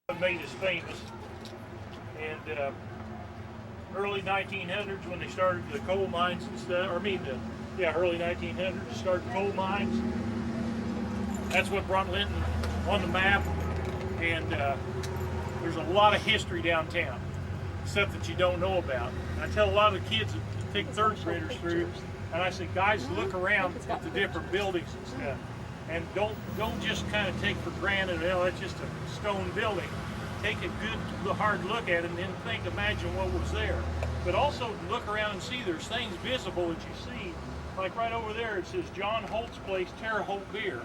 What made us famous. And early 1900s when they started the coal mines and stuff, or early 1900s started coal mines. That's what brought Linton on the map. And there's a lot of history downtown, stuff that you don't know about. And I tell a lot of the kids that take third graders through, and I say, guys, look around at the different buildings and stuff. And don't just kind of take for granted, oh, it's just a stone building. Take a good, hard look at it and then imagine what was there. But also look around and see there's things visible that you see. Like right over there, it says John Holt's Place, Terre Haute Beer.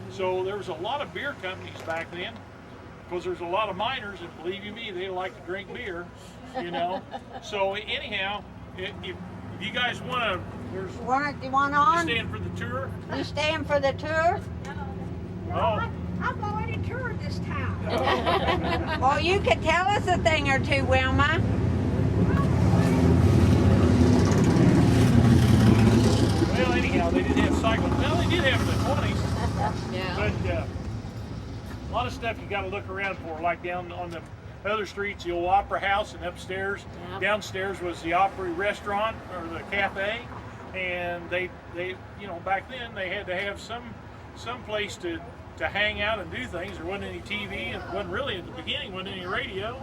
So there was a lot of beer companies back then, because there's a lot of miners, and believe you me, they like to drink beer, you know. So anyhow, if you guys want to, there's you want on? You staying for the tour? You staying for the tour? Oh. I've already toured this town. Well, you could tell us a thing or two, Wilma. Well, anyhow, they didn't have cycling. Well, they did have it in the 20s. Yeah. But a lot of stuff you got to look around for, like down on the other streets, the old Opera House, and upstairs, downstairs was the Opry restaurant or the cafe, and they back then they had to have some place to hang out and do things. There wasn't any TV, and wasn't really at the beginning, wasn't any radio,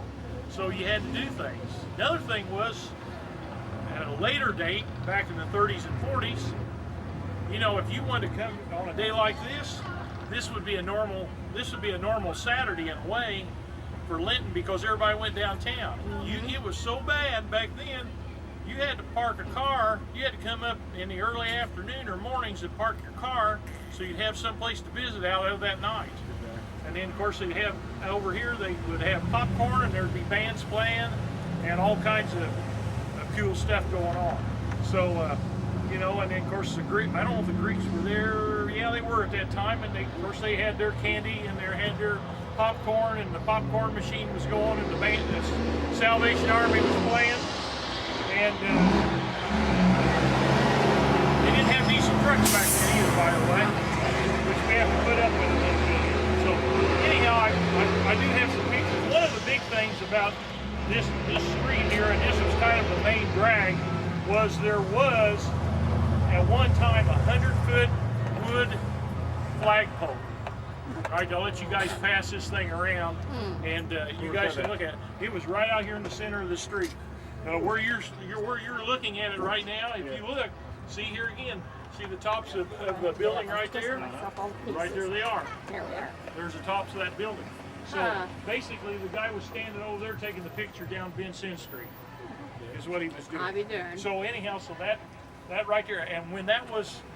so you had to do things. Another thing was, at a later date, back in the 30s and 40s, you know, if you wanted to come on a day like this would be a normal Saturday in a way for Linton, because everybody went downtown. It was so bad back then, you had to park a car, you had to come up in the early afternoon or mornings and park your car so you'd have some place to visit out of that night. And then of course they'd have, over here they would have popcorn, and there'd be bands playing and all kinds of cool stuff going on. So, you know, and then of course the Greek, I don't know if the Greeks were there. Yeah, they were at that time, and of course they had their candy and they had their popcorn, and the popcorn machine was going, and the Salvation Army was playing, and they didn't have decent trucks back then either, by the way, which we have to put up with a little bit. So anyhow, I do have some pictures. One of the big things about this street here, and this was kind of the main drag, was there was at one time a 100-foot wood flagpole. All right, I'll let you guys pass this thing around, and you guys can look at it. It was right out here in the center of the street. Where you're looking at it right now, if you look, see here again, see the tops of the building right there? Right there they are. There's the tops of that building. So basically, the guy was standing over there taking the picture down Vincent Street, is what he was doing. I'll be doing. So anyhow, so that right there, and when that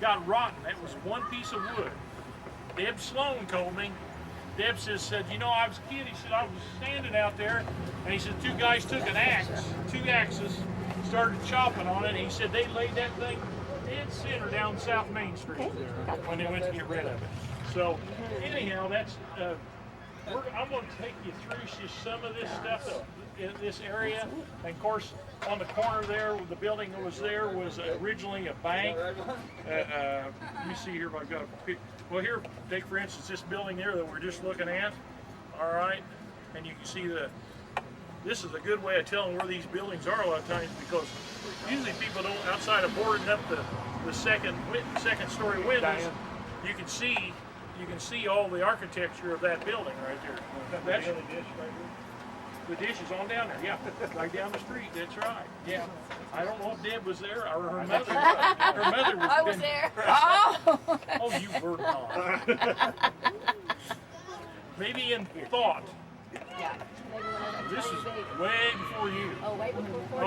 got rotten, that was one piece of wood. Deb Sloan told me, Deb said, you know, I was a kid, he said, I was standing out there, and he said, two guys took two axes, started chopping on it, and he said they laid that thing dead center down South Main Street when they went to get rid of it. So anyhow, that's, I'm going to take you through just some of this stuff in this area. And of course, on the corner there, the building that was there was originally a bank. Let me see here if I've got a picture. Well, here, take for instance this building there that we're just looking at. All right, and you can see this is a good way of telling where these buildings are a lot of times, because usually people don't, outside of boarding up the second story windows, you can see all the architecture of that building right there. That's the dish right here. The dish is on down there, yeah, right down the street. That's right. Yeah, I don't know if Deb was there or her mother. Her mother was. I was there. Oh, you were not. Maybe in thought. Yeah. This is way before you. Oh, way before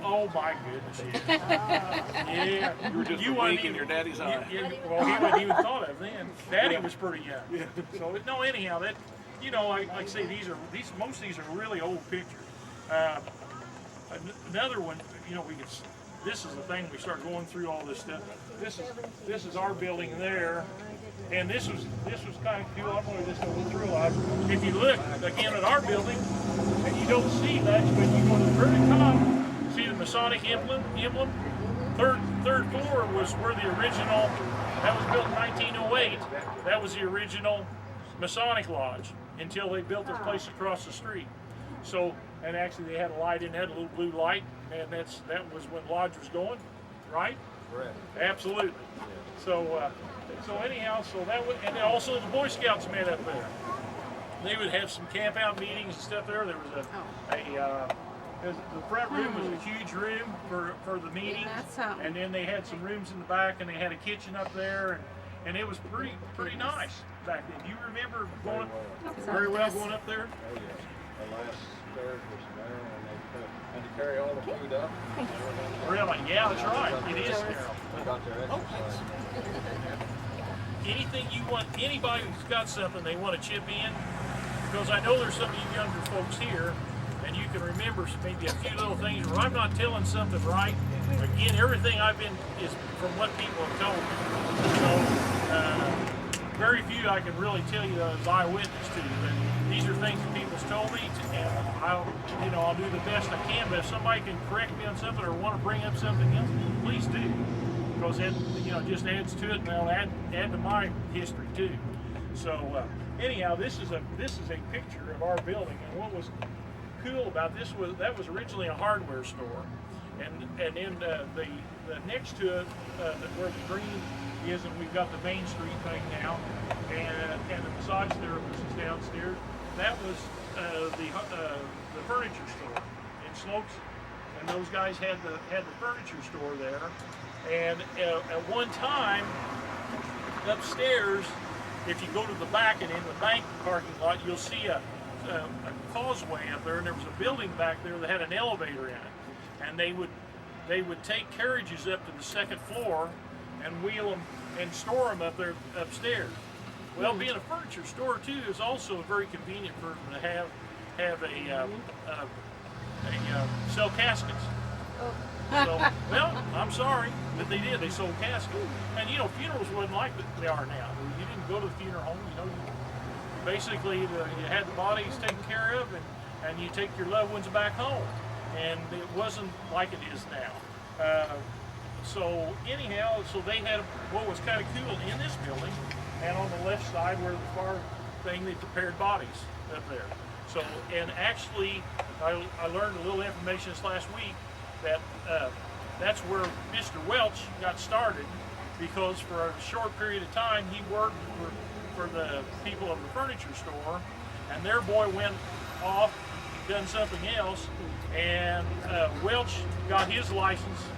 Oh my goodness. Yeah. You were just a wink in your daddy's eye. Well, he wasn't even thought of then. Daddy was pretty young. Yeah. So no, anyhow, that, you know, like I say, most of these are really old pictures. Another one, you know, this is the thing, we start going through all this stuff. This is our building there. And this was kind of cool. I'm going to just go through a lot. If you look again at our building, and you don't see much, but you go to the very top, see the Masonic emblem. Third floor was where the original. That was built in 1908. That was the original Masonic lodge until they built their place across the street. So, and actually they had a light in, had a little blue light, and that was when Lodge was going, right? Correct. Absolutely. So, so anyhow, so that would, and then also the Boy Scouts met up there. They would have some camp out meetings and stuff there. There was the front room was a huge room for the meetings, and then they had some rooms in the back, and they had a kitchen up there, and it was pretty nice back then. Do you remember going very well going up there? Oh yes. The last stairs was narrow, and they had to carry all the food up. Really? Yeah, that's right. It is narrow. They got their exercise. Anything you want, anybody who's got something they want to chip in, because I know there's some of you younger folks here, and you can remember maybe a few little things where I'm not telling something right. Again, everything I've been is from what people have told me. So very few I can really tell you as eyewitness to. But these are things that people's told me, and I'll do the best I can. But if somebody can correct me on something or want to bring up something else, please do, because it just adds to it, and they'll add to my history too. So anyhow, this is a picture of our building, and what was cool about this was that was originally a hardware store, and then the next to it, where the green is, and we've got the Main Street thing now, and the massage therapist is downstairs. That was the furniture store in Slopes, and those guys had the furniture store there. And at one time, upstairs, if you go to the back and in the bank parking lot, you'll see a causeway up there, and there was a building back there that had an elevator in it, and they would take carriages up to the second floor and wheel them and store them up there upstairs. Well, being a furniture store too is also very convenient for them to have sell caskets. So, well, I'm sorry, but they did. They sold caskets, and funerals wasn't like they are now. You didn't go to the funeral home. Basically, you had the bodies taken care of, and you take your loved ones back home, and it wasn't like it is now. So anyhow, so they had what was kind of cool in this building, and on the left side where the far thing, they prepared bodies up there. So, and actually, I learned a little information this last week that that's where Mr. Welch got started, because for a short period of time he worked for the people of the furniture store, and their boy went off, done something else, and Welch got his license,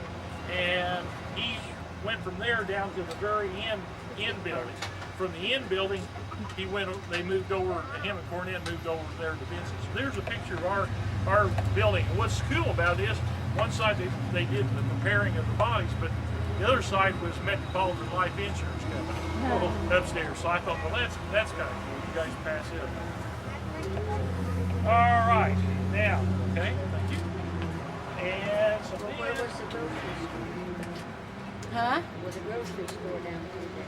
and he went from there down to the very end building. From the end building, they moved over, him and Cornette moved over there to Vincent. So there's a picture of our building. And what's cool about this, one side they did the preparing of the bodies, but the other side was Metropolitan Life Insurance Company upstairs. So I thought, well, that's kind of cool. You guys pass it. All right, now, okay, thank you. And so Where was the grocery store? Huh? Was the grocery store down there?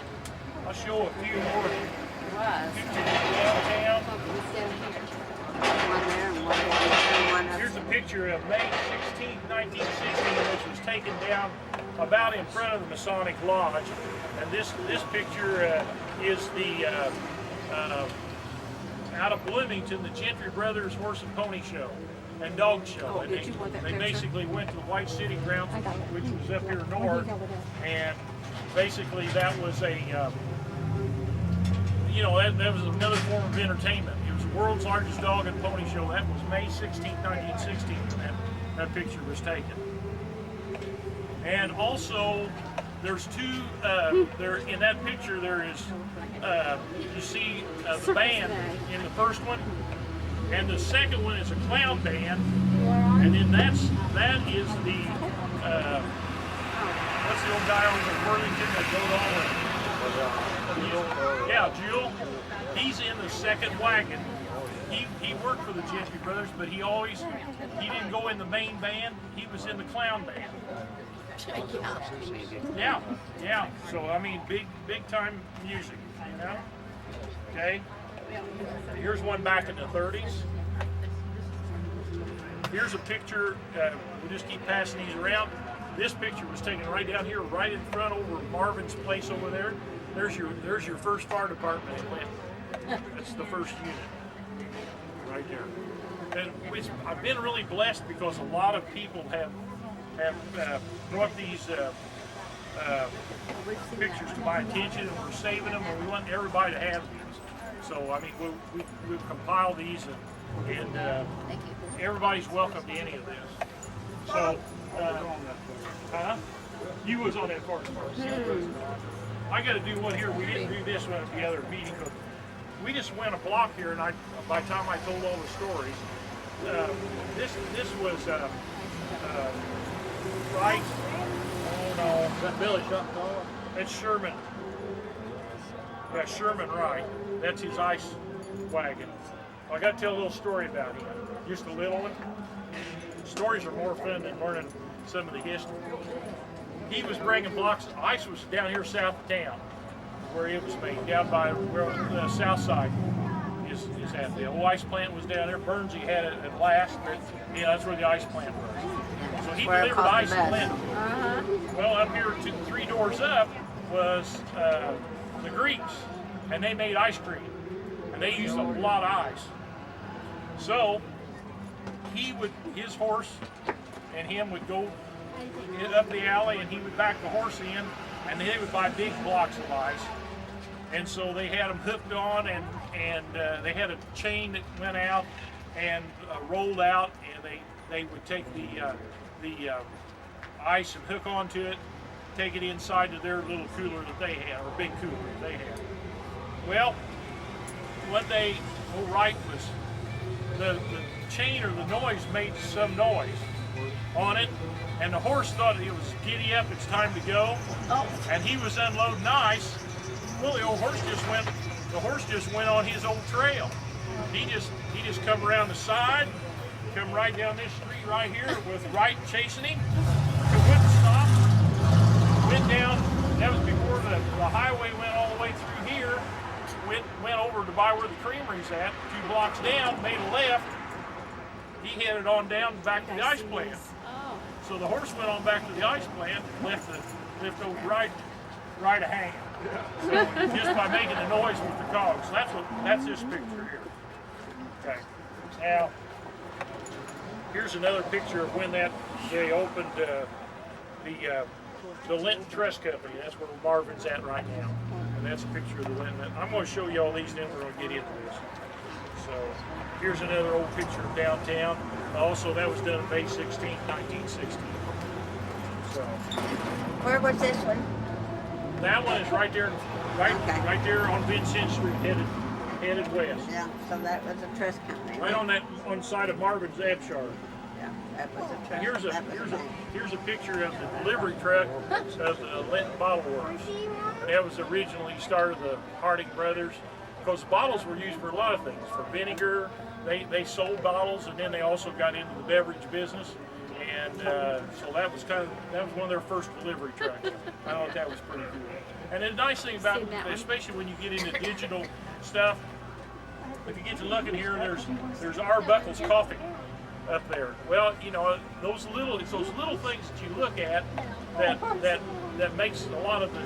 I'll show a few more Was. pictures downtown. It's down here. One there and one there and one Here's a upstairs. picture of May 16, 1916, which was taken down about in front of the Masonic Lodge. And this picture is the out of Bloomington, the Gentry Brothers Horse and Pony Show and Dog Show. Oh, And did you want that they picture? basically went to the White City grounds, which was up here north, and basically that was a that was another form of entertainment. It was the world's largest dog and pony show. That was May 16, 1916 when that picture was taken. And also, there's two, there in that picture there is, you see the band in the first one, and the second one is a clown band, and then that is the, what's the old guy over in Worthington that goes on yeah, Jewel. He's in the second wagon. He worked for the Gentry Brothers, but he didn't go in the main band. He was in the clown band. Yeah. So I mean, big time music, Okay. Here's one back in the 30s. Here's a picture. We'll just keep passing these around. This picture was taken right down here, right in front over Marvin's place over there. There's your first fire department in Linton. That's the first unit. right there. And I've been really blessed because a lot of people have brought these pictures to my attention, and we're saving them, and we want everybody to have these. So I mean, we've compiled these, and everybody's welcome to any of this. So, you was on that first. I got to do one here. We didn't do this one at the other meeting because we just went a block here, and by the time I told all the stories, this was right. Oh no, Is that Billy Shotcaller? it's Sherman. Yeah, Sherman Wright. That's his ice wagon. I got to tell a little story about him. Just a little one. Stories are more fun than learning some of the history. He was bringing blocks. Ice was down here south of town, where it was made, down by where the south side is at. The old ice plant was down there. Burnsy had it at last. But, that's where the ice plant was. So he delivered ice to Linton. Well, up here 3 doors up was the Greeks, and they made ice cream, and they used a lot of ice. So his horse and him would go up the alley, and he would back the horse in, and they would buy big blocks of ice. And so they had them hooked on, and they had a chain that went out and rolled out, and they would take the ice and hook onto it, take it inside to their little cooler that they had, or big cooler that they had. Well, one day, old Wright was the chain or the noise made some noise on it, and the horse thought it was giddy up, it's time to go, and he was unloading ice. Well, the horse just went on his old trail. He just come around the side, come right down this street right here with Wright chasing him. He wouldn't stop. Went down. That was before the highway went all the way through here. Went over to by where the creamery's at. 2 blocks down, made a left. He headed on down back to the ice plant. So the horse went on back to the ice plant, left old Wright a hanging. So just by making the noise with the cogs. That's this picture here. Okay. Now, here's another picture of when they opened the Linton Trust Company. That's where Marvin's at right now. And that's a picture of the Linton. I'm going to show you all these, then we're going to get into this. So here's another old picture of downtown. Also, that was done May 16, 1960. So Where was this one? that one is right there, right there on Vincent Street, headed west. Yeah, so that was a trust company. Right on the side of Marvin's Abshard. Yeah, that was a trust. Here's a picture of the delivery truck of the Linton Bottle Works. And that was originally started the Harding Brothers, because bottles were used for a lot of things. For vinegar, they sold bottles, and then they also got into the beverage business. And so that was one of their first delivery trucks. I thought that was pretty cool. And the nice thing about it, especially when you get into digital stuff, if you get to looking here, there's Arbuckle's Coffee up there. Well, those little things that you look at that makes a lot of the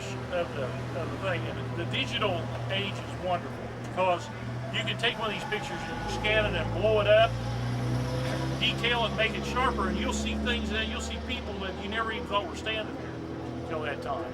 thing. And the digital age is wonderful because you can take one of these pictures and scan it and blow it up, detail it, make it sharper, and you'll see things that you'll see people that you never even thought were standing there until that time.